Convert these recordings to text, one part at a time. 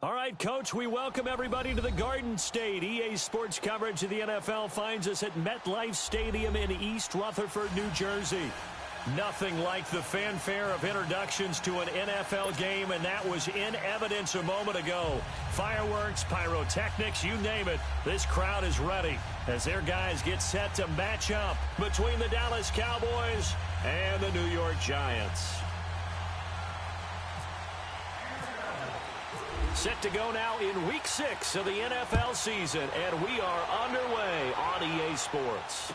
All right, Coach, we welcome everybody to the Garden State. EA Sports coverage of the NFL finds us at MetLife Stadium in East Rutherford, New Jersey. Nothing like the fanfare of introductions to an NFL game, and that was in evidence a moment ago. Fireworks, pyrotechnics, you name it. This crowd is ready as their guys get set to match up between the Dallas Cowboys and the New York Giants. Set to go now in Week 6 of the NFL season, and we are underway on EA Sports.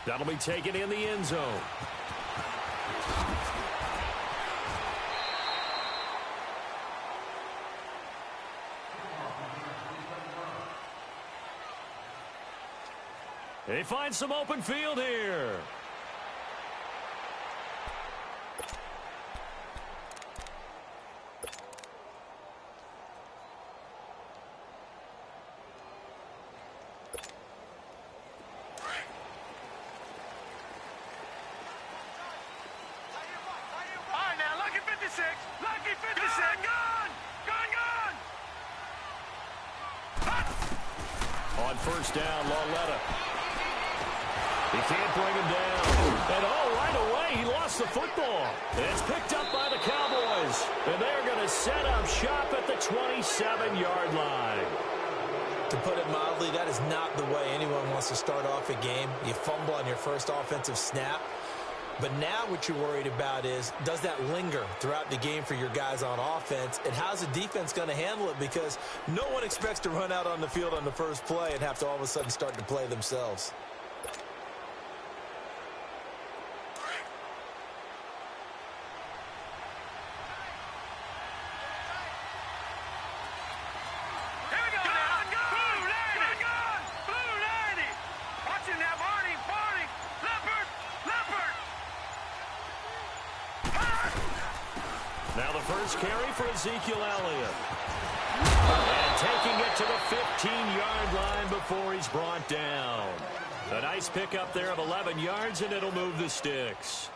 That'll be taken in the end zone. They find some open field here. On first down, Lauletta. He can't bring him down. And right away, he lost the football. It's picked up by the Cowboys. And they're going to set up shop at the 27-yard line. To put it mildly, that is not the way anyone wants to start off a game. You fumble on your first offensive snap. But now what you're worried about is, does that linger throughout the game for your guys on offense? And how's the defense going to handle it? Because no one expects to run out on the field on the first play and have to all of a sudden start to play themselves. First carry for Ezekiel Elliott. And taking it to the 15-yard line before he's brought down. A nice pickup there of 11 yards, and it'll move the sticks.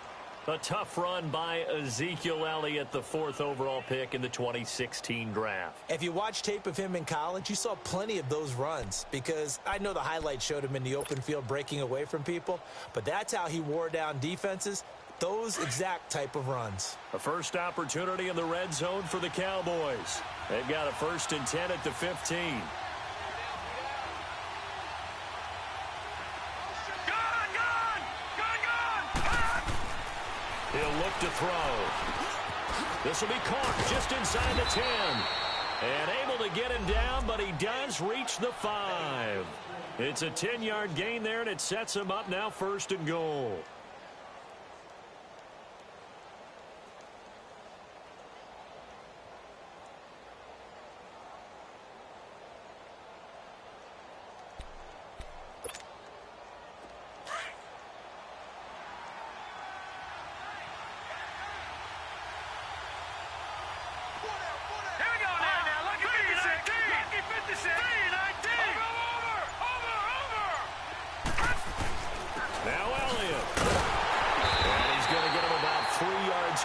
A tough run by Ezekiel Elliott, the 4th overall pick in the 2016 draft. If you watch tape of him in college, you saw plenty of those runs, because I know the highlights showed him in the open field breaking away from people, but that's how he wore down defenses. Those exact type of runs. A first opportunity in the red zone for the Cowboys. They've got a 1st and 10 at the 15. He'll look to throw. This will be caught just inside the 10. And able to get him down, but he does reach the 5. It's a 10-yard gain there, and it sets him up now 1st and goal.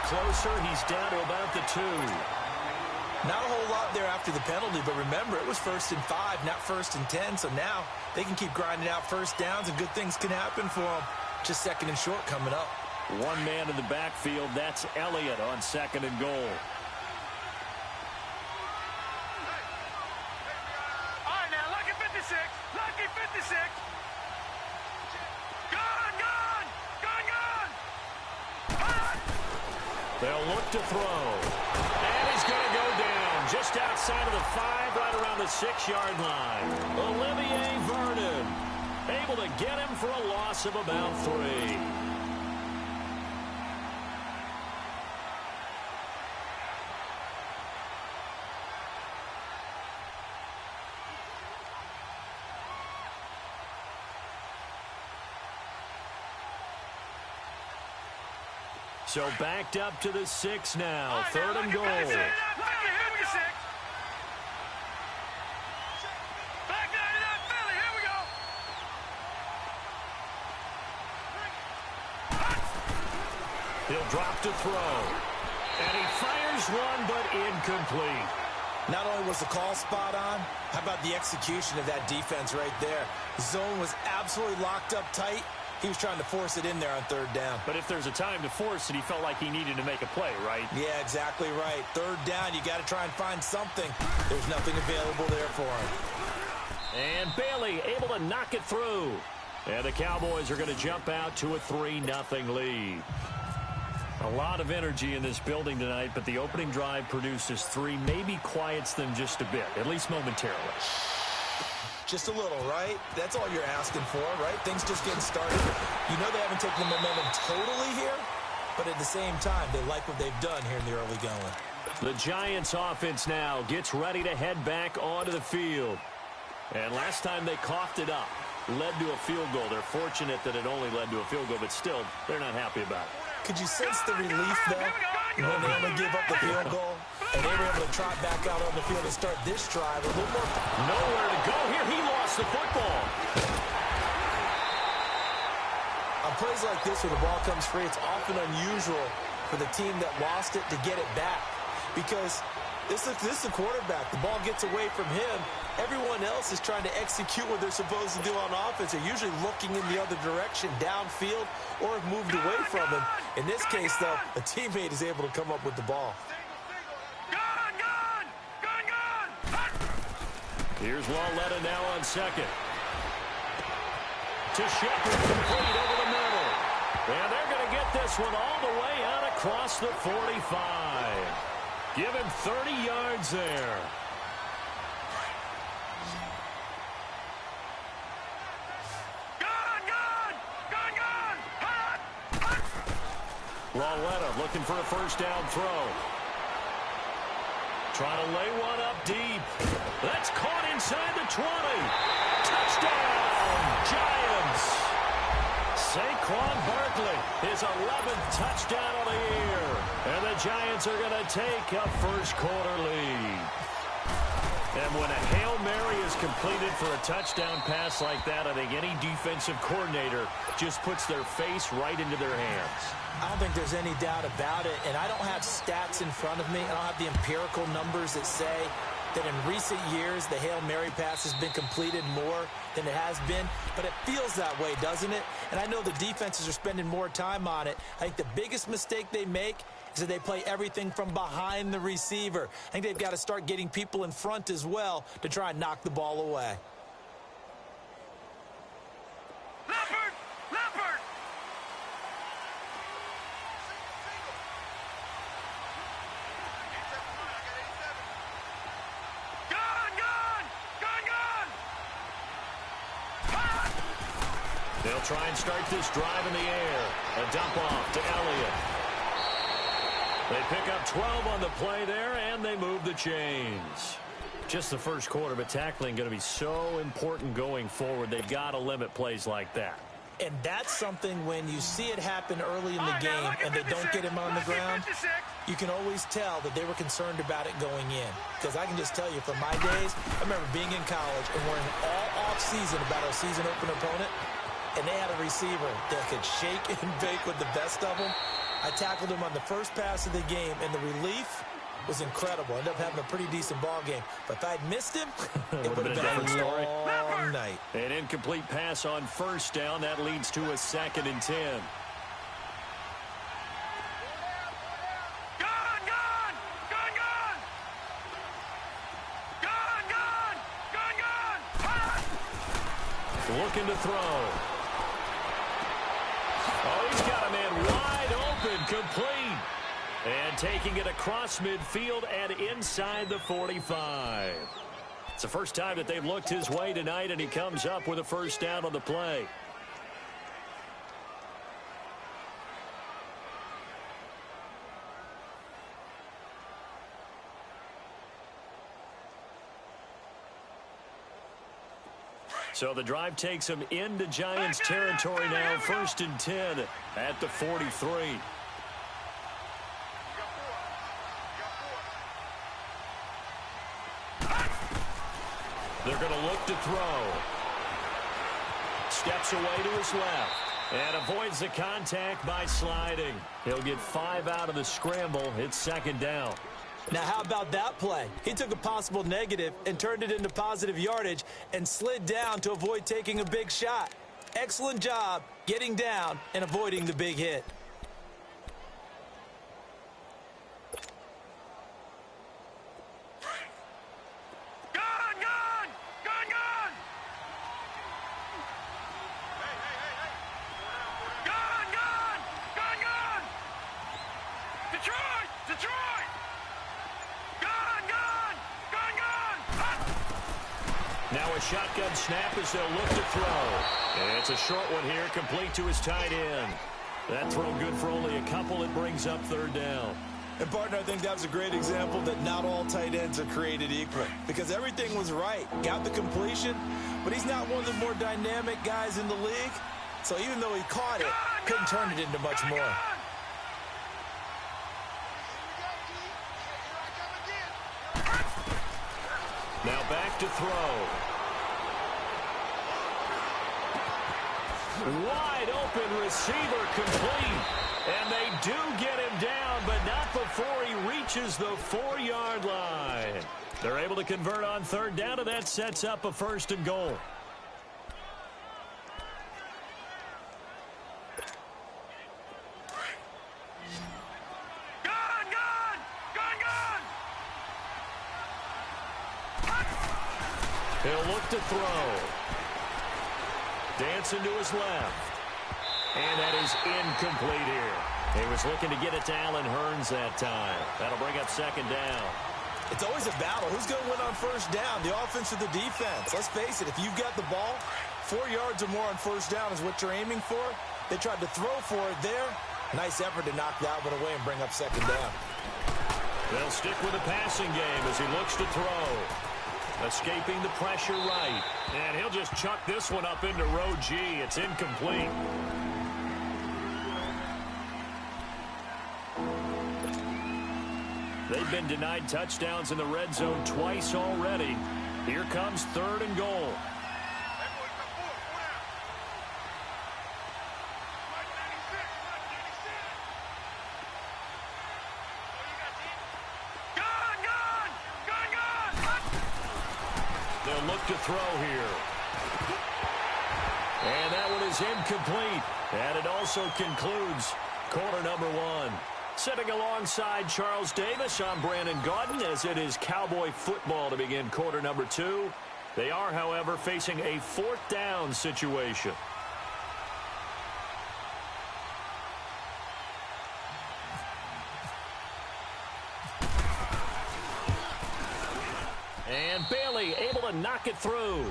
Closer, he's down to about the 2. Not a whole lot there after the penalty, but remember, it was 1st and 5, not 1st and 10, so now they can keep grinding out first downs and good things can happen for them. Just 2nd and short coming up. One man in the backfield, that's Elliott on 2nd and goal. All right, now, lucky 56, lucky 56. They'll look to throw. And he's going to go down just outside of the 5, right around the 6-yard line. Olivier Vernon able to get him for a loss of about 3. So backed up to the 6 now. 3rd and goal. He'll drop to throw. And he fires one, but incomplete. Not only was the call spot on, how about the execution of that defense right there? The zone was absolutely locked up tight. He was trying to force it in there on third down. But if there's a time to force it, he felt like he needed to make a play, right? Yeah, exactly right. Third down, you got to try and find something. There's nothing available there for him. And Bailey able to knock it through. And the Cowboys are going to jump out to a 3-0 lead. A lot of energy in this building tonight, but the opening drive produces 3, maybe quiets them just a bit, at least momentarily. Just a little, right? That's all you're asking for, right? Things just getting started. You know they haven't taken the momentum totally here, but at the same time, they like what they've done here in the early going. The Giants offense now gets ready to head back onto the field. And last time they coughed it up, led to a field goal. They're fortunate that it only led to a field goal, but still, they're not happy about it. Could you sense the relief, though, when they only gave up the field goal, and they were able to trot back out on the field and start this drive a little more? Nowhere to go here. He lost the football. On plays like this where the ball comes free, it's often unusual for the team that lost it to get it back, because this is the quarterback. The ball gets away from him. Everyone else is trying to execute what they're supposed to do on offense. They're usually looking in the other direction, downfield, or have moved away from him. In this case, though, a teammate is able to come up with the ball. Here's Lauletta now on second. To Shepard, complete over the middle. And they're going to get this one all the way out across the 45. Give him 30 yards there. Lauletta looking for a first down throw. Trying to lay one up deep. That's caught inside the 20. Touchdown, Giants. Saquon Barkley, his 11th touchdown of the year. And the Giants are going to take a first quarter lead. And when a Hail Mary is completed for a touchdown pass like that, I think any defensive coordinator just puts their face right into their hands. I don't think there's any doubt about it, and I don't have stats in front of me. I don't have the empirical numbers that say that in recent years the Hail Mary pass has been completed more than it has been, but it feels that way, doesn't it? And I know the defenses are spending more time on it. I think the biggest mistake they make is that they play everything from behind the receiver. I think they've got to start getting people in front as well to try and knock the ball away. They'll try and start this drive in the air. A dump off to Elliott. They pick up 12 on the play there, and they move the chains. Just the first quarter, but tackling going to be so important going forward. They've got to limit plays like that. And that's something when you see it happen early in the game and they don't get him on the ground, you can always tell that they were concerned about it going in. Because I can just tell you from my days, I remember being in college and worrying all off-season about our season opener opponent, and they had a receiver that could shake and bake with the best of them. I tackled him on the first pass of the game, and the relief was incredible. Ended up having a pretty decent ball game. But if I'd missed him, it would have been a long night. An incomplete pass on first down. That leads to a 2nd and 10. Looking to throw. Oh, he's got a man wide open, complete. And taking it across midfield and inside the 45. It's the first time that they've looked his way tonight, and he comes up with a first down on the play. So the drive takes him into Giants territory now. 1st and 10 at the 43. They're going to look to throw. Steps away to his left and avoids the contact by sliding. He'll get 5 out of the scramble. It's 2nd down. Now, how about that play? He took a possible negative and turned it into positive yardage and slid down to avoid taking a big shot. Excellent job getting down and avoiding the big hit. Now a shotgun snap as they'll look to throw. And it's a short one here, complete to his tight end. That throw good for only a couple. It brings up third down. And, partner, I think that was a great example that not all tight ends are created equal because everything was right. Got the completion, but he's not one of the more dynamic guys in the league. So even though he caught it, couldn't turn it into much more. Now back to throw. Wide open receiver complete. And they do get him down, but not before he reaches the 4-yard line. They're able to convert on third down, and that sets up a 1st and goal. He'll look to throw. Dancing to his left. And that is incomplete here. He was looking to get it to Allen Hurns that time. That'll bring up 2nd down. It's always a battle. Who's going to win on 1st down, the offense or the defense? Let's face it, if you've got the ball, 4 yards or more on 1st down is what you're aiming for. They tried to throw for it there. Nice effort to knock that one away and bring up 2nd down. They'll stick with the passing game as he looks to throw. Escaping the pressure right. And he'll just chuck this one up into row G. It's incomplete. They've been denied touchdowns in the red zone twice already. Here comes 3rd and goal. They'll look to throw here. And that one is incomplete. And it also concludes quarter number 1. Sitting alongside Charles Davis, I'm Brandon Gaudin as it is Cowboy football to begin quarter number 2. They are, however, facing a 4th down situation. And Bailey able to knock it through.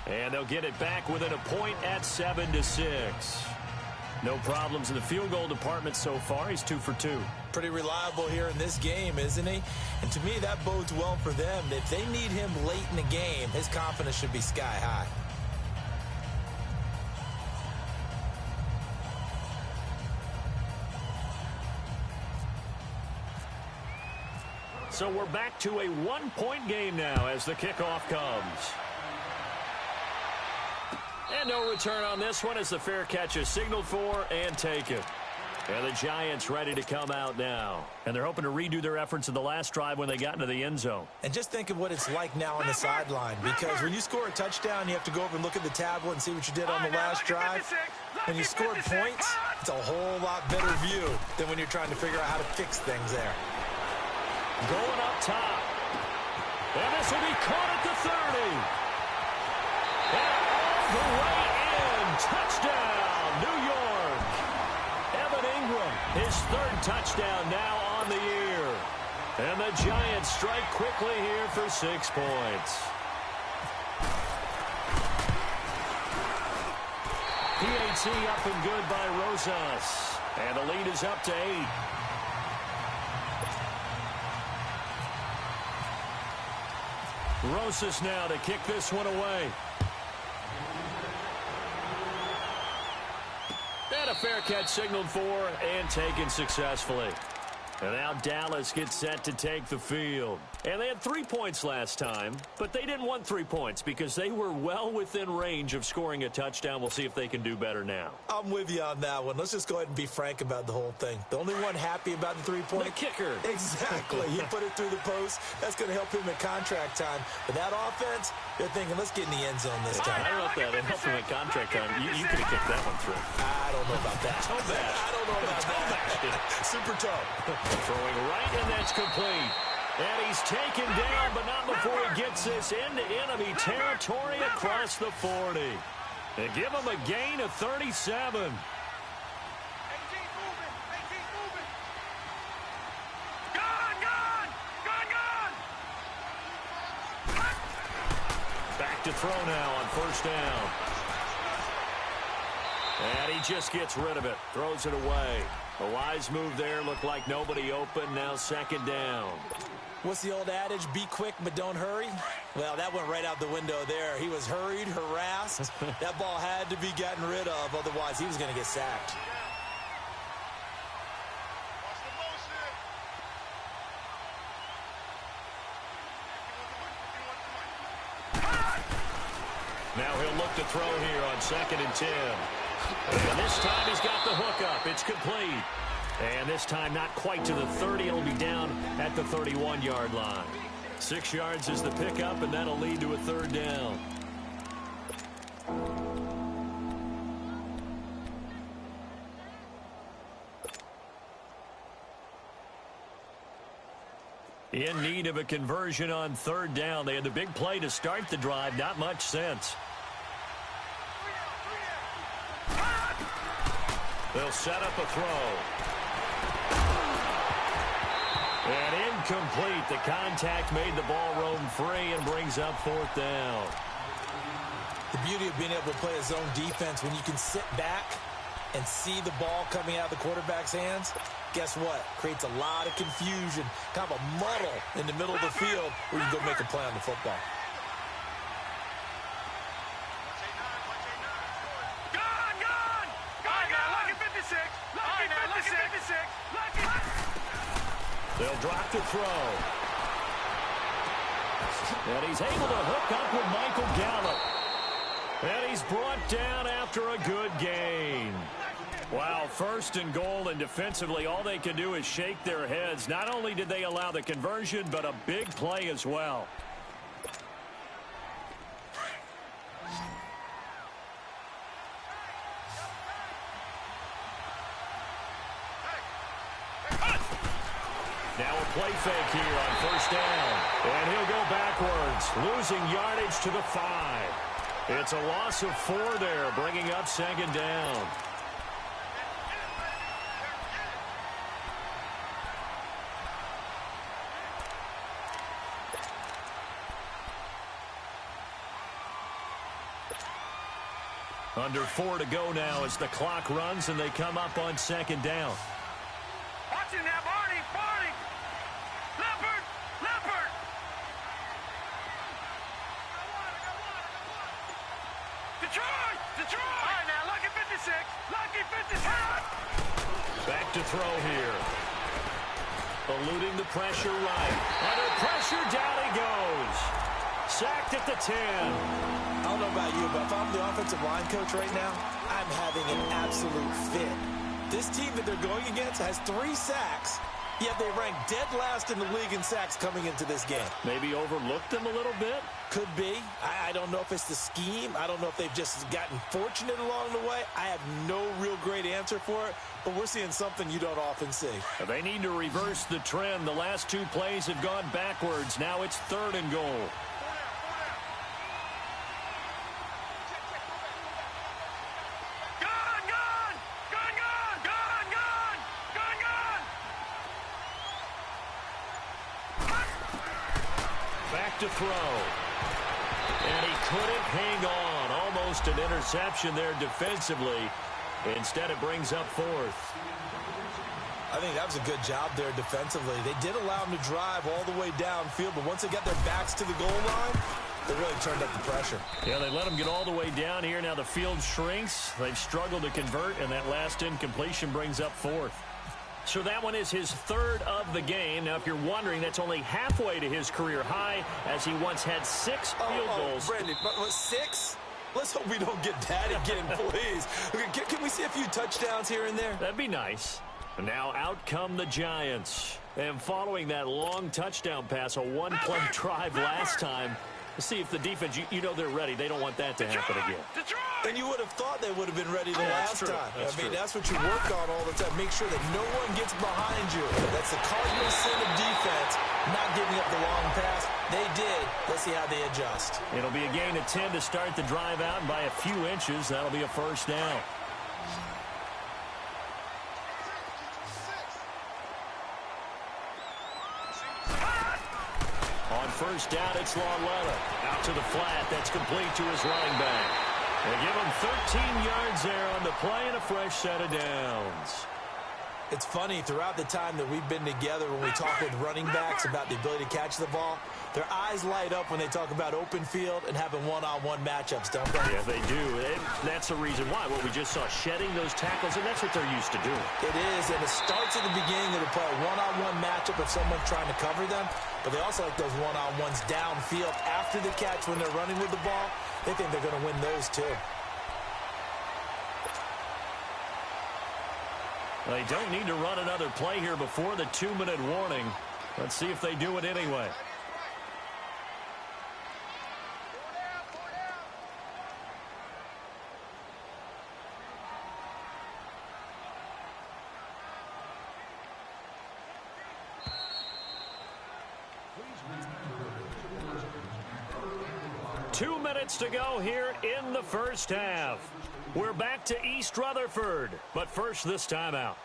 And they'll get it back within a point at 7-6. No problems in the field goal department so far. He's 2 for 2. Pretty reliable here in this game, isn't he? And to me, that bodes well for them. If they need him late in the game, his confidence should be sky high. So we're back to a 1-point game now as the kickoff comes. And no return on this one as the fair catch is signaled for and taken. And the Giants ready to come out now. And they're hoping to redo their efforts in the last drive when they got into the end zone. And just think of what it's like now on the sideline. Because when you score a touchdown, you have to go over and look at the tablet and see what you did on the last drive. When you scored points, it's a whole lot better view than when you're trying to figure out how to fix things there. Going up top. And this will be caught at the 30. And all the way in. Touchdown, New York. Evan Ingram, his 3rd touchdown now on the year. And the Giants strike quickly here for 6 points. PAT up and good by Rosas. And the lead is up to 8. Rosas now to kick this one away. And a fair catch signaled for and taken successfully. And now Dallas gets set to take the field. And they had 3 points last time, but they didn't want 3 points because they were well within range of scoring a touchdown. We'll see if they can do better now. I'm with you on that one. Let's just go ahead and be frank about the whole thing. The only one happy about the three-point. The kicker. Exactly. He put it through the post. That's going to help him at contract time. But that offense, they're thinking, let's get in the end zone this time. I don't know if that helped him at contract time. You could have kicked that one through. I don't know about that. Toe bash. I don't know about that. Super toe. Throwing right, and that's complete. And he's taken down, but not before he gets this into enemy territory across the 40. They give him a gain of 37. Back to throw now on first down. And he just gets rid of it. Throws it away. A wise move there. Looked like nobody open. Now second down. What's the old adage? Be quick, but don't hurry. Well, that went right out the window there. He was hurried, harassed. That ball had to be gotten rid of. Otherwise, he was going to get sacked. Now he'll look to throw here on 2nd and 10. And this time he's got the hook up. It's complete. And this time not quite to the 30. It'll be down at the 31-yard line. 6 yards is the pickup, and that'll lead to a third down. In need of a conversion on third down. They had the big play to start the drive. Not much sense. They'll set up a throw. And incomplete. The contact made the ball roam free and brings up fourth down. The beauty of being able to play a zone defense when you can sit back and see the ball coming out of the quarterback's hands, guess what? Creates a lot of confusion, kind of a muddle in the middle of the field where you can go make a play on the football. They'll drop to throw. And he's able to hook up with Michael Gallup. And he's brought down after a good gain. Wow, 1st and goal, and defensively all they can do is shake their heads. Not only did they allow the conversion, but a big play as well. Now a play fake here on first down. And he'll go backwards, losing yardage to the 5. It's a loss of 4 there, bringing up second down. Under 4 to go now as the clock runs and they come up on second down. Watching now, Barney. Leopard. Detroit. All right, now, lucky 56. Lucky 56. Back to throw here. Eluding the pressure right. Under pressure, down he goes. Sacked at the 10. I don't know about you, but if I'm the offensive line coach right now, I'm having an absolute fit. This team that they're going against has 3 sacks, yet they rank dead last in the league in sacks coming into this game. Maybe overlooked them a little bit? Could be. I don't know if it's the scheme. I don't know if they've just gotten fortunate along the way. I have no real great answer for it, but we're seeing something you don't often see. They need to reverse the trend. The last 2 plays have gone backwards. Now it's 3rd and goal. To throw. And he couldn't hang on. Almost an interception there defensively. Instead, it brings up 4th. I think that was a good job there defensively. They did allow him to drive all the way downfield, but once they got their backs to the goal line, they really turned up the pressure. Yeah, they let him get all the way down here. Now the field shrinks. They've struggled to convert, and that last incompletion brings up 4th. So that one is his third of the game. Now, if you're wondering, that's only halfway to his career high, as he once had 6 field goals. Brandon, but 6? Let's hope we don't get that again, please. Can we see a few touchdowns here and there? That'd be nice. Now out come the Giants. And following that long touchdown pass, a one-play drive last time, to see if the defense, you know they're ready. They don't want that to happen again. And you would have thought they would have been ready the last time. That's what you work on all the time. Make sure that no one gets behind you. That's the cardinal sin of defense, not giving up the long pass. They did. Let's see how they adjust. It'll be a gain of 10 to start the drive out, and by a few inches, that'll be a first down. On first down, it's Lawletta. Out to the flat. That's complete to his running back. They give him 13 yards there on the play and a fresh set of downs. It's funny, throughout the time that we've been together, when we talk with running backs about the ability to catch the ball, their eyes light up when they talk about open field and having one-on-one matchups, don't they? Yeah, they do. And that's the reason why. What we just saw, shedding those tackles, and that's what they're used to doing. It is, and it starts at the beginning of the play, a one-on-one matchup if someone's trying to cover them, but they also like those one-on-ones downfield after the catch when they're running with the ball. They think they're going to win those too. They don't need to run another play here before the 2-minute warning. Let's see if they do it anyway. Two minutes to go here in the first half. We're back to East Rutherford, but first this timeout.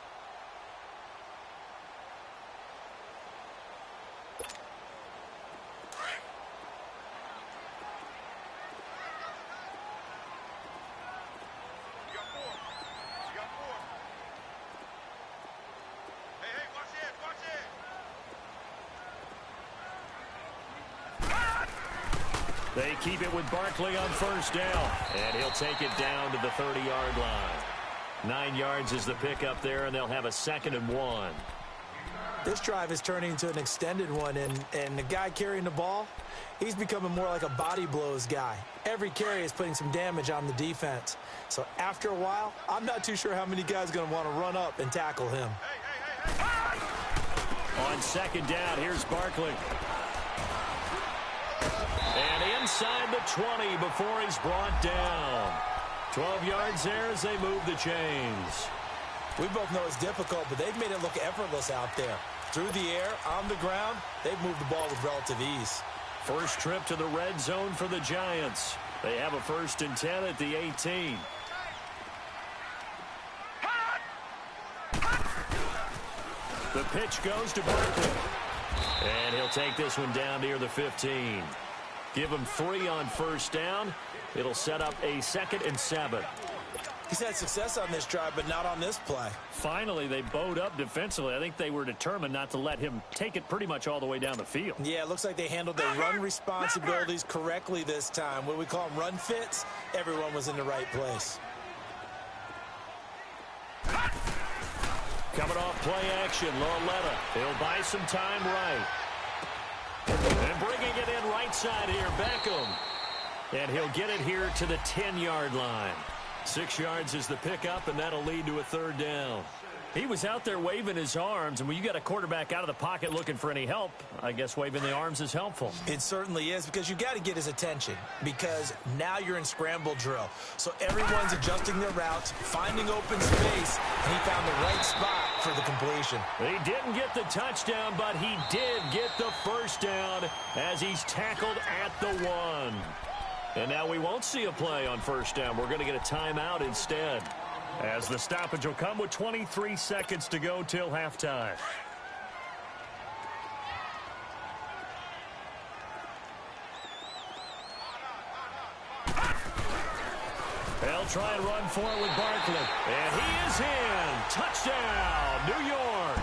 They keep it with Barkley on first down, and he'll take it down to the 30-yard line. 9 yards is the pickup there, and they'll have a 2nd and 1. This drive is turning into an extended one, and the guy carrying the ball, he's becoming more like a body blows guy. Every carry is putting some damage on the defense. So after a while, I'm not too sure how many guys are going to want to run up and tackle him. On 2nd down, here's Barkley. And inside the 20 before he's brought down. 12 yards there as they move the chains. We both know it's difficult, but they've made it look effortless out there. Through the air, on the ground, they've moved the ball with relative ease. First trip to the red zone for the Giants. They have a 1st and 10 at the 18. The pitch goes to Barkley. And he'll take this one down near the 15. Give him 3 on first down. It'll set up a 2nd and 7. He's had success on this drive, but not on this play. Finally, they bowed up defensively. I think they were determined not to let him take it pretty much all the way down the field. Yeah, it looks like they handled their run responsibilities correctly this time. What we call them run fits, everyone was in the right place. Coming off play action, Lawletta. He'll buy some time right. And bringing it in right side here, Beckham. And he'll get it here to the 10-yard line. 6 yards is the pickup, and that'll lead to a 3rd down. He was out there waving his arms, and when you got a quarterback out of the pocket looking for any help, I guess waving the arms is helpful. It certainly is, because you got to get his attention, because now you're in scramble drill. So everyone's adjusting their routes, finding open space, and he found the right spot for the completion. He didn't get the touchdown, but he did get the first down as he's tackled at the 1. And now we won't see a play on first down. We're going to get a timeout instead, as the stoppage will come with 23 seconds to go till halftime. They'll try and run for it with Barkley. And he is in. Touchdown, New York.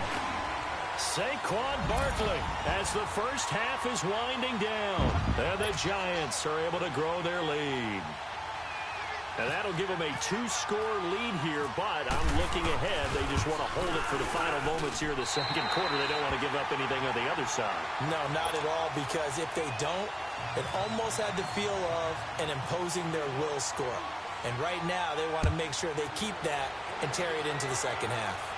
Saquon Barkley as the first half is winding down. And the Giants are able to grow their lead. And that'll give them a 2-score lead here, but I'm looking ahead. They just want to hold it for the final moments here in the second quarter. They don't want to give up anything on the other side. No, not at all, because if they don't, it almost had the feel of an imposing their will score. And right now, they want to make sure they keep that and carry it into the second half.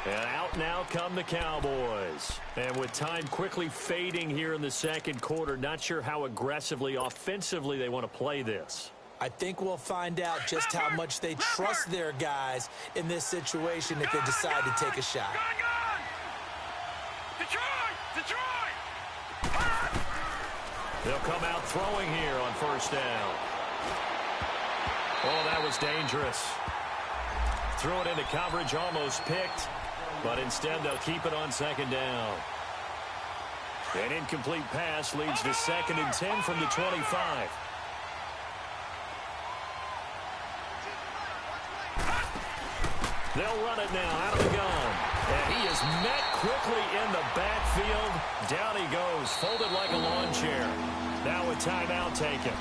And out now come the Cowboys. And with time quickly fading here in the second quarter, not sure how aggressively, offensively they want to play this. I think we'll find out just how much they trust their guys in this situation if they decide to take a shot. They'll come out throwing here on first down. Oh, that was dangerous. Threw it into coverage, almost picked. But instead, they'll keep it on second down. An incomplete pass leads to 2nd and 10 from the 25. They'll run it now out of the gun. And he is met quickly in the backfield. Down he goes, folded like a lawn chair. Now a timeout taken.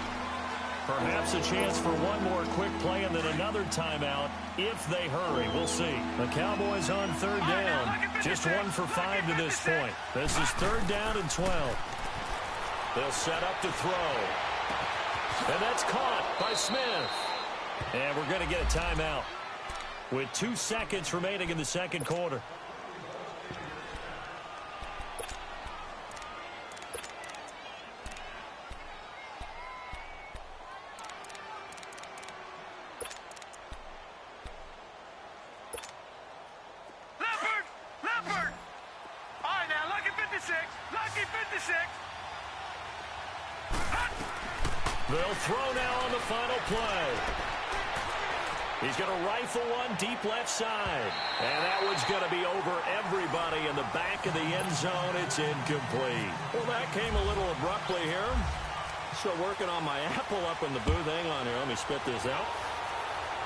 Perhaps a chance for one more quick play and then another timeout if they hurry. We'll see. The Cowboys on 3rd down. Just 1 for 5 to this point. This is 3rd down and 12. They'll set up to throw. And that's caught by Smith. And we're going to get a timeout with 2 seconds remaining in the second quarter. They'll throw now on the final play. He's going to rifle one deep left side. And that one's going to be over everybody in the back of the end zone. It's incomplete. Well, that came a little abruptly here. Still working on my apple up in the booth. Hang on here. Let me spit this out.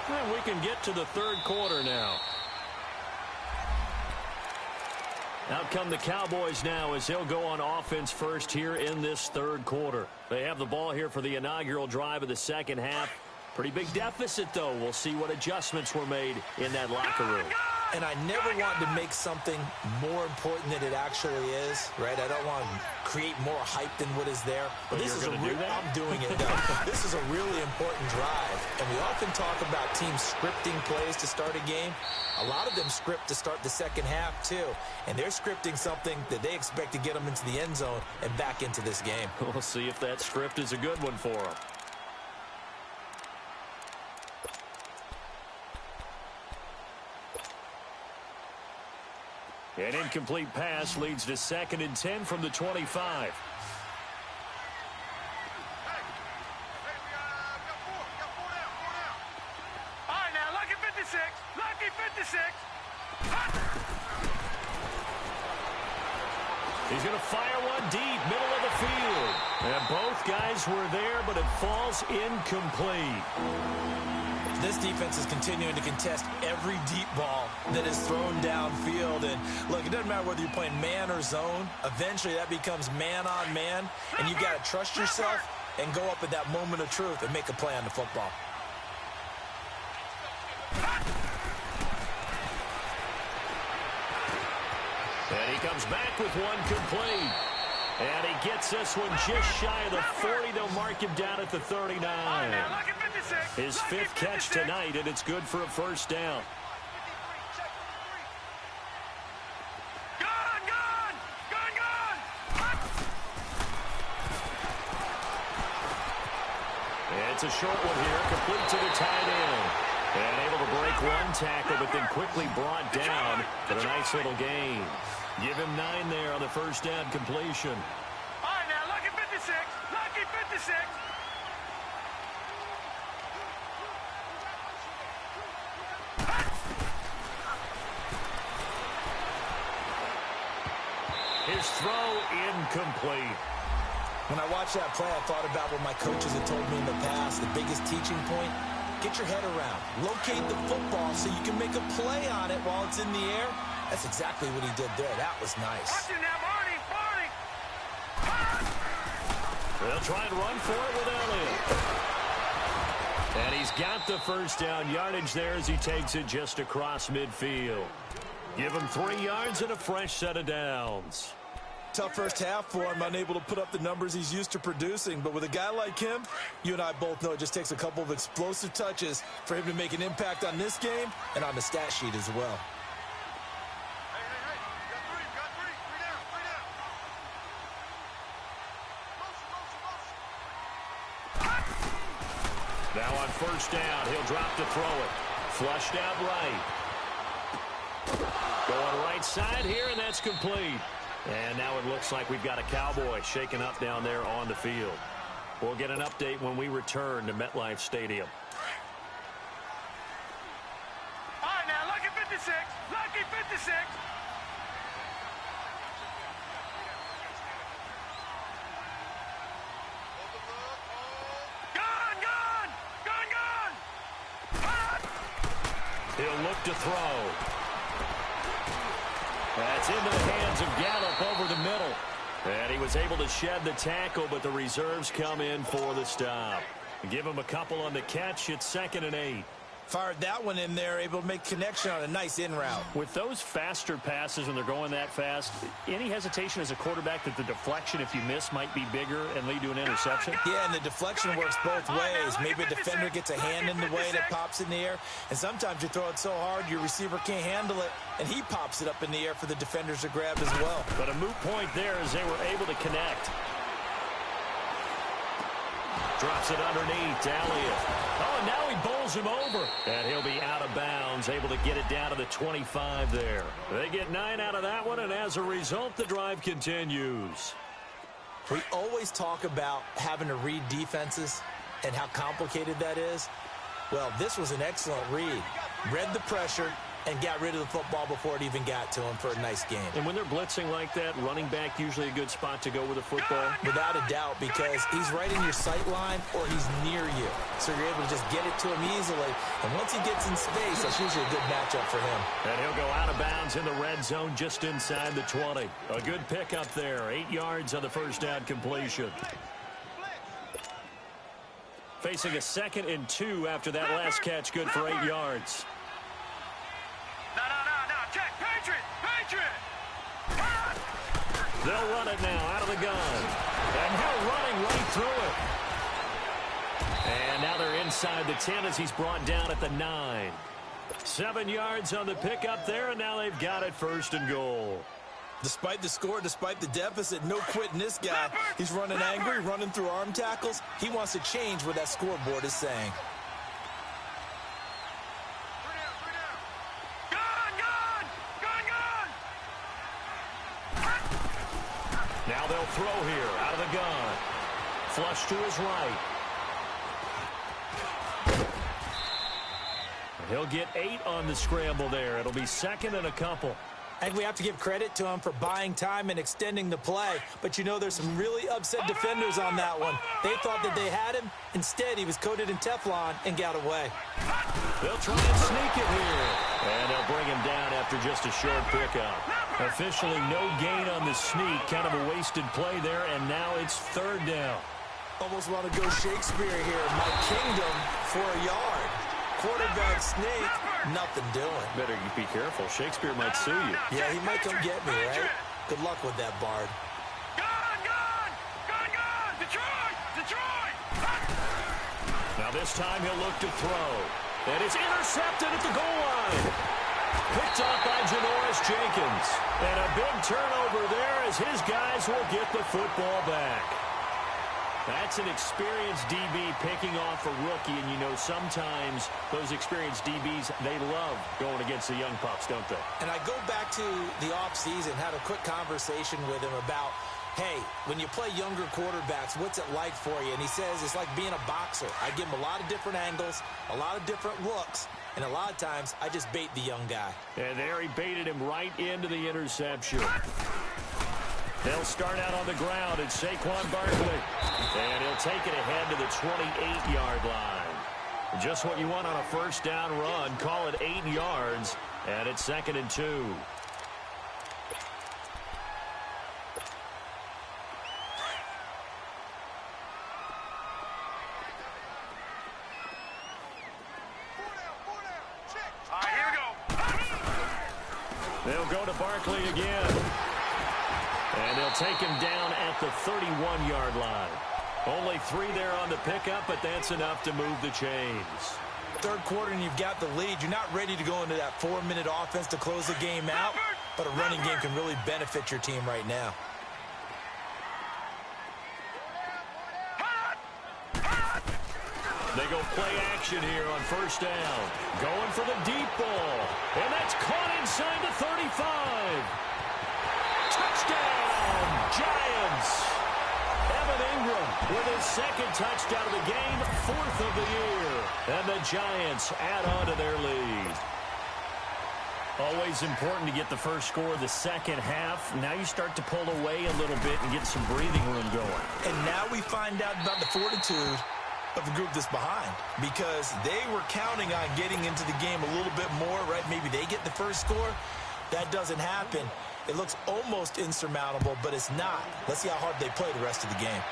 And we can get to the third quarter now. Out come the Cowboys now as they'll go on offense first here in this third quarter. They have the ball here for the inaugural drive of the second half. Pretty big deficit, though. We'll see what adjustments were made in that locker room. And I never want to make something more important than it actually is, right? I don't want to create more hype than what is there. But this is a do that? I'm doing it, though. This is a really important drive. And we often talk about teams scripting plays to start a game. A lot of them script to start the second half, too. And they're scripting something that they expect to get them into the end zone and back into this game. We'll see if that script is a good one for them. An incomplete pass leads to 2nd and 10 from the 25. He's going to fire one deep, middle of the field. And both guys were there, but it falls incomplete. This defense is continuing to contest every deep ball that is thrown downfield. And, look, it doesn't matter whether you're playing man or zone. Eventually, that becomes man on man. And you've got to trust yourself and go up at that moment of truth and make a play on the football. And he comes back with one complete. And he gets this one just shy of the 40. They'll mark him down at the 39. His 5th catch tonight, and it's good for a first down. It's a short one here, complete to the tight end. And able to break one tackle, but then quickly brought down for a nice little gain. Give him 9 there on the first down completion. All right, now, lucky 56. Lucky 56. His throw incomplete. When I watched that play, I thought about what my coaches had told me in the past. The biggest teaching point, get your head around. Locate the football so you can make a play on it while it's in the air. That's exactly what he did there. That was nice. Watch it now, Barney. They'll try and run for it with Elliott. And he's got the first down yardage there as he takes it just across midfield. Give him 3 yards and a fresh set of downs. Tough first half for him, unable to put up the numbers he's used to producing. But with a guy like him, you and I both know it just takes a couple of explosive touches for him to make an impact on this game and on the stat sheet as well. Now on first down, he'll drop to throw it. Flushed out right. Going right side here, and that's complete. And now it looks like we've got a Cowboy shaken up down there on the field. We'll get an update when we return to MetLife Stadium. All right, now, lucky 56. Lucky 56. He'll look to throw. That's into the hands of Gallup over the middle. And he was able to shed the tackle, but the reserves come in for the stop. Give him a couple on the catch. It's 2nd and 8. Fired that one in there, able to make connection on a nice in route. With those faster passes when they're going that fast, any hesitation as a quarterback that the deflection, if you miss, might be bigger and lead to an interception? Yeah, and the deflection works both ways. Maybe a defender gets a hand in the way that pops in the air, and sometimes you throw it so hard your receiver can't handle it, and he pops it up in the air for the defenders to grab as well. But a moot point there as they were able to connect. Drops it underneath to Elliott. Oh, and now he bowls him over. And he'll be out of bounds, able to get it down to the 25 there. They get 9 out of that one, and as a result, the drive continues. We always talk about having to read defenses and how complicated that is. Well, this was an excellent read. Read the pressure and got rid of the football before it even got to him for a nice game. And when they're blitzing like that, running back usually a good spot to go with a football? Without a doubt, because he's right in your sight line or he's near you. So you're able to just get it to him easily. And once he gets in space, that's usually a good matchup for him. And he'll go out of bounds in the red zone just inside the 20. A good pickup there. 8 yards on the first down completion. Facing a 2nd and 2 after that last catch, good for 8 yards. No. Check. Patriot. They'll run it now out of the gun. And now running right through it. And now they're inside the 10 as he's brought down at the 9. 7 yards on the pickup there, and now they've got it 1st and goal. Despite the score, despite the deficit, no quitting this guy. He's running angry, running through arm tackles. He wants to change what that scoreboard is saying. Now they'll throw here out of the gun. Flush to his right. He'll get 8 on the scramble there. It'll be 2nd and a couple. I think we have to give credit to him for buying time and extending the play. But you know there's some really upset defenders on that one. They thought that they had him. Instead, he was coated in Teflon and got away. They'll try and sneak it here. And they'll bring him down after just a short pickup. Officially no gain on the sneak. Kind of a wasted play there. And now it's 3rd down. Almost want to go Shakespeare here. My kingdom for a yard. Quarterback sneak, nothing doing. Better be careful. Shakespeare might sue you. Yeah, he might come get me, right? Good luck with that, Bard. Gun! Detroit! Now this time he'll look to throw. And it's intercepted at the goal line. Picked off by Janoris Jenkins. And a big turnover there as his guys will get the football back. That's an experienced DB picking off a rookie, and you know sometimes those experienced DBs, they love going against the young pups, don't they? And I go back to the offseason, had a quick conversation with him about, hey, when you play younger quarterbacks, what's it like for you? And he says it's like being a boxer. I give him a lot of different angles, a lot of different looks, and a lot of times I just bait the young guy. And there he baited him right into the interception. They'll start out on the ground. It's Saquon Barkley. And he'll take it ahead to the 28-yard line. Just what you want on a first down run. Call it 8 yards. And it's 2nd and 2. They'll go to Barkley again. And they'll take him down at the 31-yard line. Only 3 there on the pickup, but that's enough to move the chains. Third quarter and you've got the lead. You're not ready to go into that 4-minute offense to close the game out, but a running game can really benefit your team right now. They go play action here on first down. Going for the deep ball. And that's caught inside the 35. Touchdown, Giants. Evan Ingram with his second touchdown of the game, 4th of the year. And the Giants add on to their lead. Always important to get the first score of the second half. Now you start to pull away a little bit and get some breathing room going. And now we find out about the fortitude of the group that's behind, because they were counting on getting into the game a little bit more, right? Maybe they get the first score. That doesn't happen. It looks almost insurmountable, but it's not. Let's see how hard they play the rest of the game.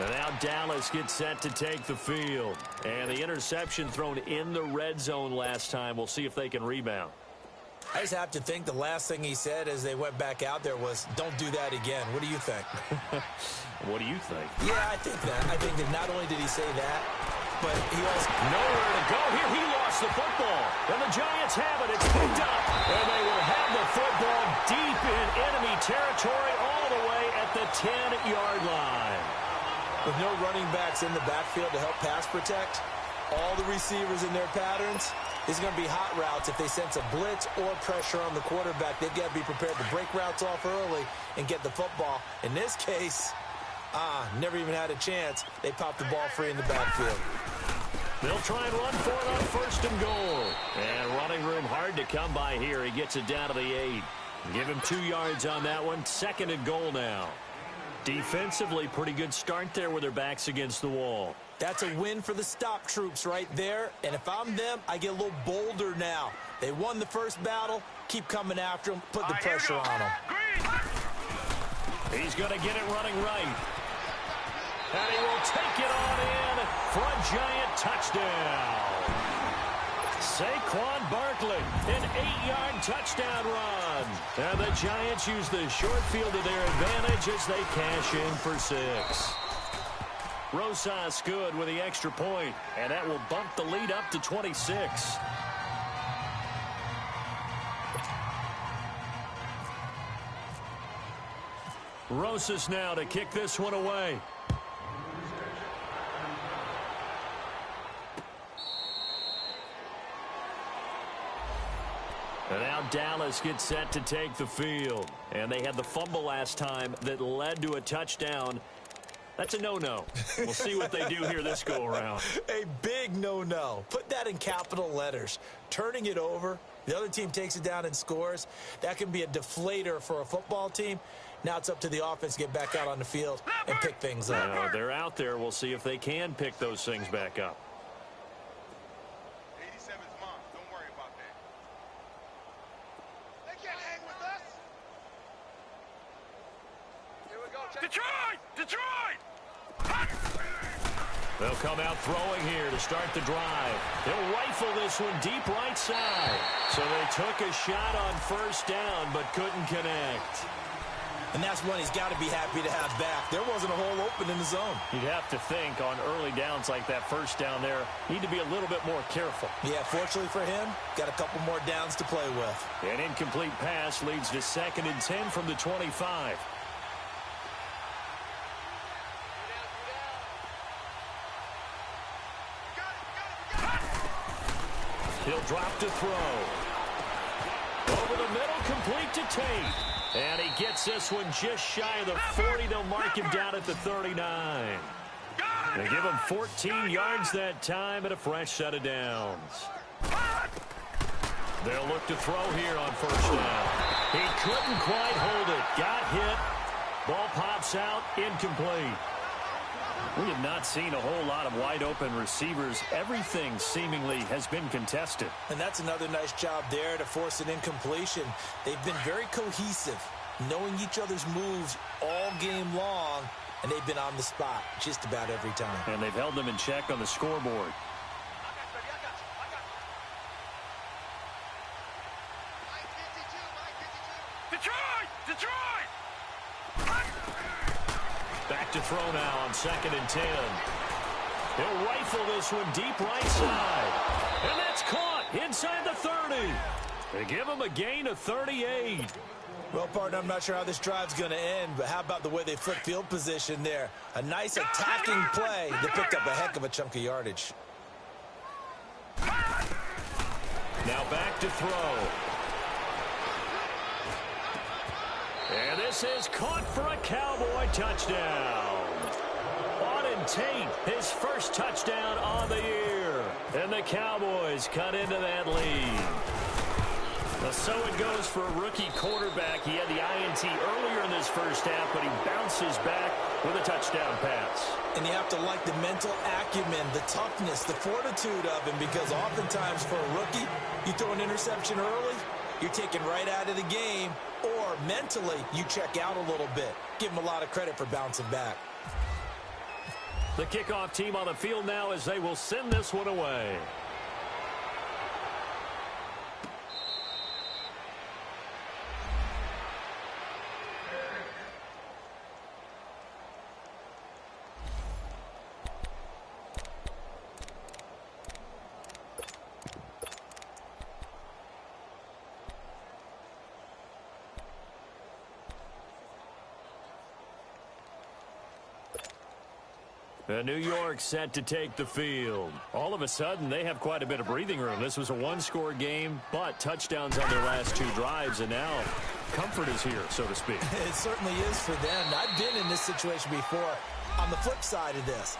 And now Dallas gets set to take the field. And the interception thrown in the red zone last time. We'll see if they can rebound. I just have to think the last thing he said as they went back out there was, don't do that again. What do you think? What do you think? Yeah, I think that. I think that not only did he say that, but he also... Nowhere to go here. He lost the football. And the Giants have it. It's picked up. And they will have the football deep in enemy territory all the way at the 10-yard line. With no running backs in the backfield to help pass protect, all the receivers in their patterns, it's going to be hot routes. If they sense a blitz or pressure on the quarterback, they've got to be prepared to break routes off early and get the football. In this case, never even had a chance. They popped the ball free in the backfield. They'll try and run for it on first and goal. And running room hard to come by here. He gets it down to the 8. Give him 2 yards on that one. 2nd and goal now. Defensively, pretty good start there with their backs against the wall. That's a win for the stop troops right there. And if I'm them, I get a little bolder now. They won the first battle. Keep coming after them. Put the pressure on them. He's going to get it running right. And he will take it on in for a Giant touchdown. Saquon Barkley, an 8-yard touchdown run. And the Giants use the short field to their advantage as they cash in for 6. Rosas good with the extra point, and that will bump the lead up to 26. Rosas now to kick this one away. And now Dallas gets set to take the field. And they had the fumble last time that led to a touchdown. That's a no-no. We'll see what they do here this go-around. A big no-no. Put that in capital letters. Turning it over, the other team takes it down and scores. That can be a deflator for a football team. Now it's up to the offense to get back out on the field and pick things up. They're out there. We'll see if they can pick those things back up. 87's mom. Don't worry about that. They can't hang with us. Here we go. Detroit! Detroit! They'll come out throwing here to start the drive. They'll rifle this one deep right side. So they took a shot on first down but couldn't connect. And that's one he's got to be happy to have back. There wasn't a hole open in the zone. You'd have to think on early downs like that first down there, need to be a little bit more careful. Yeah, fortunately for him, got a couple more downs to play with. An incomplete pass leads to 2nd and 10 from the 25. He'll drop to throw. Over the middle, complete to Tate. And he gets this one just shy of the 40. They'll mark him down at the 39. They give him 14 yards that time and a fresh set of downs. They'll look to throw here on first down. He couldn't quite hold it. Got hit. Ball pops out. Incomplete. We have not seen a whole lot of wide-open receivers. Everything seemingly has been contested. And that's another nice job there to force an incompletion. They've been very cohesive, knowing each other's moves all game long, and they've been on the spot just about every time. And they've held them in check on the scoreboard. to throw now on 2nd and 10. He'll rifle this one deep right side. And that's caught inside the 30. They give him a gain of 38. Well, partner, I'm not sure how this drive's going to end, but how about the way they flip field position there? A nice attacking play that picked up a heck of a chunk of yardage. Now back to throw. And this is caught for a Cowboy touchdown. Auden Tate, his first touchdown on the year. And the Cowboys cut into that lead. Well, so it goes for a rookie quarterback. He had the INT earlier in this first half, but he bounces back with a touchdown pass. And you have to like the mental acumen, the toughness, the fortitude of him, because oftentimes for a rookie, you throw an interception early, you're taken right out of the game, or mentally you check out a little bit. Give him a lot of credit for bouncing back. The kickoff team on the field now as they will send this one away. New York set to take the field. All of a sudden, they have quite a bit of breathing room. This was a one-score game, but touchdowns on their last 2 drives, and now comfort is here, so to speak. It certainly is for them. I've been in this situation before on the flip side of this.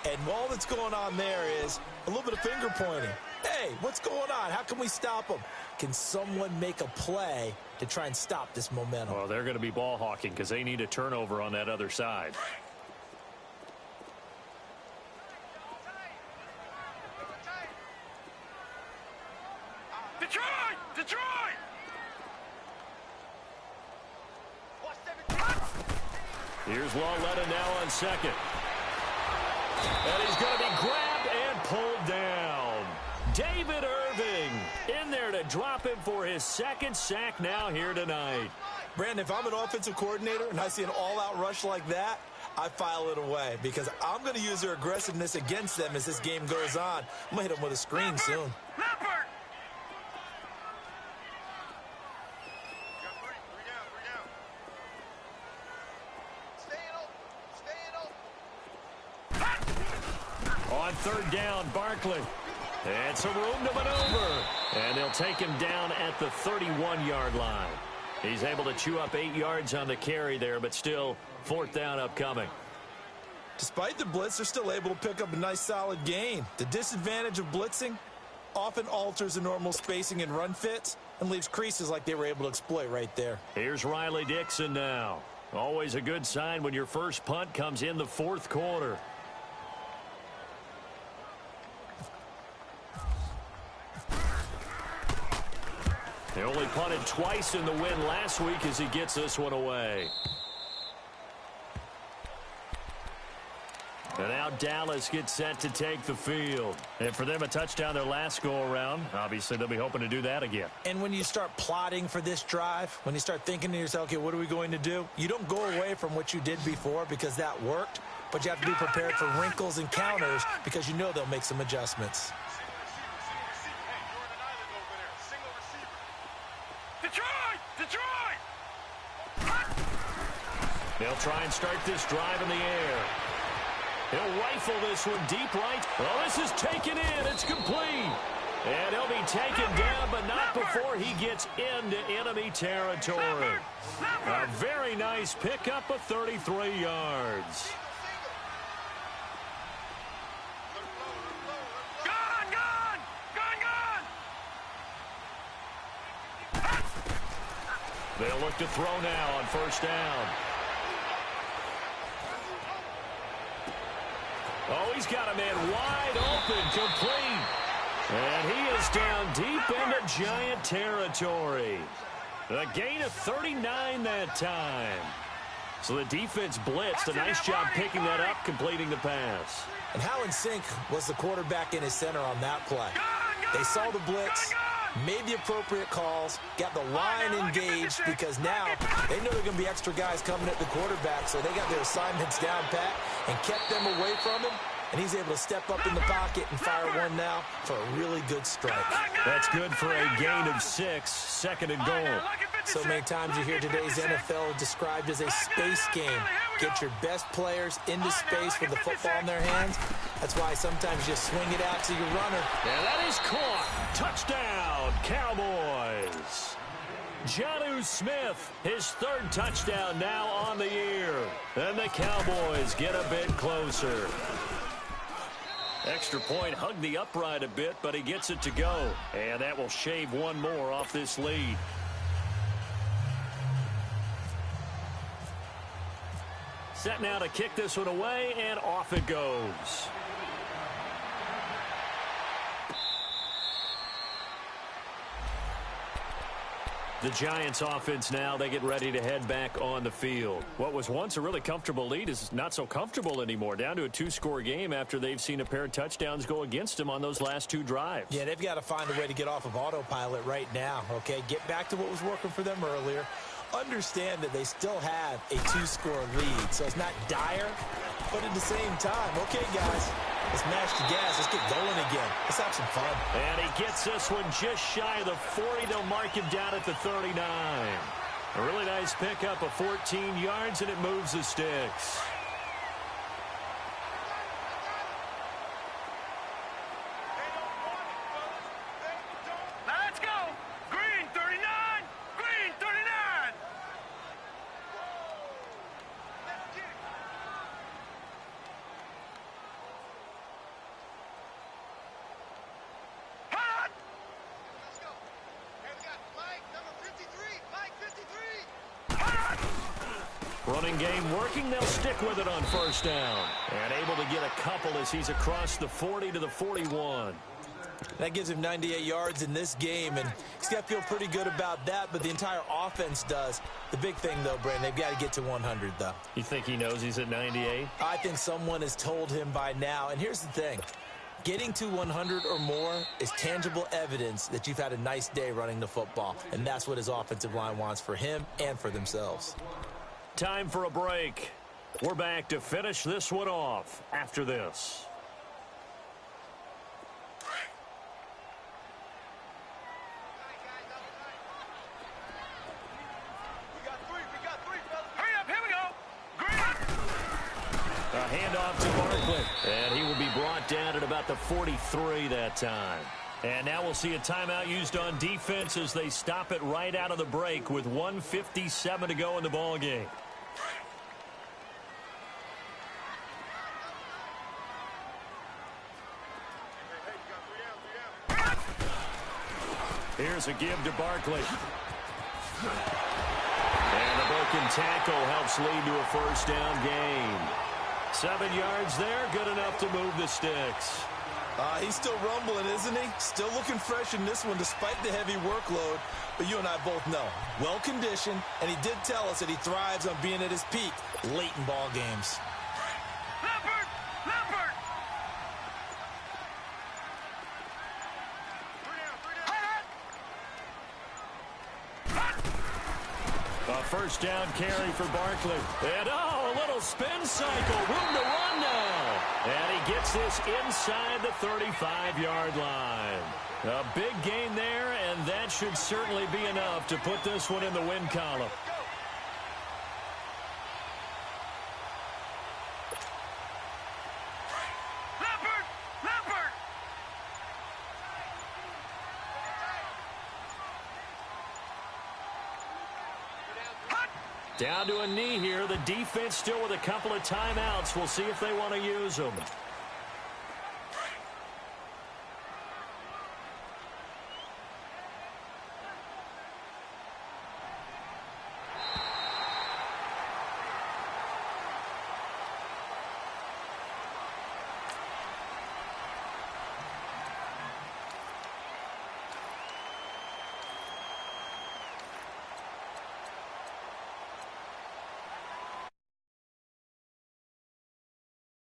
And all that's going on there is a little bit of finger pointing. Hey, what's going on? How can we stop them? Can someone make a play to try and stop this momentum? Well, they're going to be ball hawking because they need a turnover on that other side. Detroit! Here's Lawletta now on 2nd. And he's going to be grabbed and pulled down. David Irving in there to drop him for his 2nd sack now here tonight. Brandon, if I'm an offensive coordinator and I see an all-out rush like that, I file it away because I'm going to use their aggressiveness against them as this game goes on. I'm going to hit them with a screen soon. On 3rd down, Barkley. And some room to maneuver. And they'll take him down at the 31-yard line. He's able to chew up 8 yards on the carry there, but still 4th down upcoming. Despite the blitz, they're still able to pick up a nice solid gain. The disadvantage of blitzing often alters the normal spacing and run fits and leaves creases like they were able to exploit right there. Here's Riley Dixon now. Always a good sign when your first punt comes in the 4th quarter. They only punted twice in the win last week as he gets this one away. And now Dallas gets set to take the field. And for them, a touchdown their last go-around. Obviously, they'll be hoping to do that again. And when you start plotting for this drive, when you start thinking to yourself, okay, what are we going to do? You don't go away from what you did before because that worked, but you have to be prepared for wrinkles and counters because you know they'll make some adjustments. They'll try and start this drive in the air. He'll rifle this one deep right. Well, this is taken in. It's complete. And he'll be taken down, but not before he gets into enemy territory. A very nice pickup of 33 yards. They'll look to throw now on 1st down. Oh, he's got a man wide open, complete. And he is down deep into Giant territory. A gain of 39 that time. So the defense blitzed. A nice job picking that up, completing the pass. And how in sync was the quarterback in his center on that play? They saw the blitz. made the appropriate calls, got the line engaged, because now they know there are going to be extra guys coming at the quarterback, so they got their assignments down pat and kept them away from him, and he's able to step up in the pocket and fire one now for a really good strike. That's good for a gain of 6, second and goal. So many times you hear today's NFL described as a space game. Get your best players into space with the football in their hands. That's why sometimes you swing it out to your runner. And that is caught. Touchdown, Cowboys. Jonnu Smith, his 3rd touchdown now on the year. And the Cowboys get a bit closer. Extra point hugged the upright a bit, but he gets it to go. And that will shave one more off this lead. Set now to kick this one away, and off it goes. The Giants offense now, they get ready to head back on the field. What was once a really comfortable lead is not so comfortable anymore. Down to a 2-score game after they've seen a pair of touchdowns go against them on those last 2 drives. Yeah, they've got to find a way to get off of autopilot right now, okay? Get back to what was working for them earlier. Understand that they still have a 2-score lead, so it's not dire, but at the same time, okay, guys, let's mash the gas. Let's get going again. Let's have some fun. And he gets this one just shy of the 40. They'll mark him down at the 39. A really nice pickup of 14 yards, and it moves the sticks. Let's go. Green 39. Green 39. Hot. Let's go. Hey, we got Mike, number 53. Mike 53. Hot. Running game working. They'll stick with it on 1st down. And able to get a couple as he's across the 40 to the 41. That gives him 98 yards in this game, and he's got to feel pretty good about that, but the entire offense does. The big thing, though, Brandon, they've got to get to 100, though. You think he knows he's at 98? I think someone has told him by now, and here's the thing. Getting to 100 or more is tangible evidence that you've had a nice day running the football, and that's what his offensive line wants for him and for themselves. Time for a break. We're back to finish this one off after this. Hurry up, here we go. Green. A handoff to Barkley. And he will be brought down at about the 43 that time. And now we'll see a timeout used on defense as they stop it right out of the break with 1:57 to go in the ballgame. Here's a give to Barkley. And the broken tackle helps lead to a 1st down gain. 7 yards there, good enough to move the sticks. He's still rumbling, isn't he? Still looking fresh in this one despite the heavy workload. But you and I both know, well-conditioned, and he did tell us that he thrives on being at his peak late in ball games. Leopard. Leopard. A 1st down carry for Barkley. And, a little spin cycle. Room to run now. And he gets this inside the 35-yard line. A big gain there, and that should certainly be enough to put this one in the win column. Leopard. Leopard. Down to a knee here. The defense still with a couple of timeouts. We'll see if they want to use them.